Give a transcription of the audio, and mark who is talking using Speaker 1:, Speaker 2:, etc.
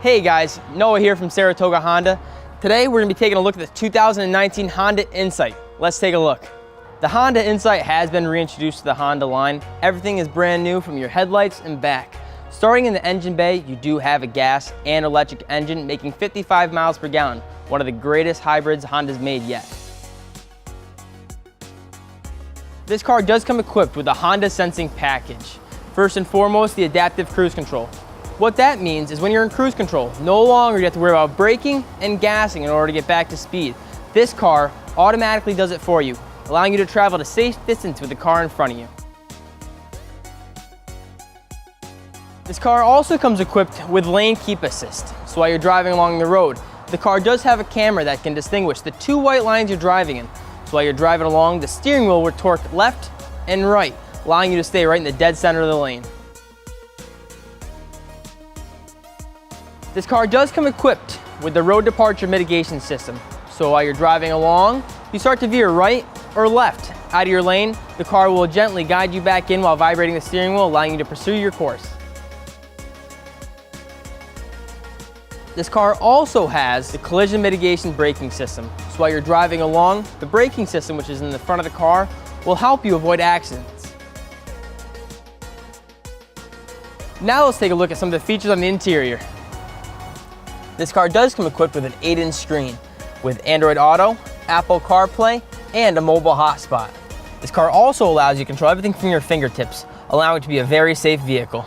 Speaker 1: Hey guys, Noah here from Saratoga Honda. Today we're going to be taking a look at the 2019 Honda Insight. Let's take a look. The Honda Insight has been reintroduced to the Honda line. Everything is brand new from your headlights and back. Starting in the engine bay, you do have a gas and electric engine making 55 miles per gallon, one of the greatest hybrids Honda's made yet. This car does come equipped with a Honda Sensing package. First and foremost, the adaptive cruise control. What that means is when you're in cruise control, no longer do you have to worry about braking and gassing in order to get back to speed. This car automatically does it for you, allowing you to travel at a safe distance with the car in front of you. This car also comes equipped with lane keep assist, so while you're driving along the road, the car does have a camera that can distinguish the two white lines you're driving in. So while you're driving along, the steering wheel will torque left and right, allowing you to stay right in the dead center of the lane. This car does come equipped with the road departure mitigation system. So while you're driving along, you start to veer right or left out of your lane, the car will gently guide you back in while vibrating the steering wheel, allowing you to pursue your course. This car also has the collision mitigation braking system. So while you're driving along, the braking system, which is in the front of the car, will help you avoid accidents. Now let's take a look at some of the features on the interior. This car does come equipped with an 8-inch screen with Android Auto, Apple CarPlay, and a mobile hotspot. This car also allows you to control everything from your fingertips, allowing it to be a very safe vehicle.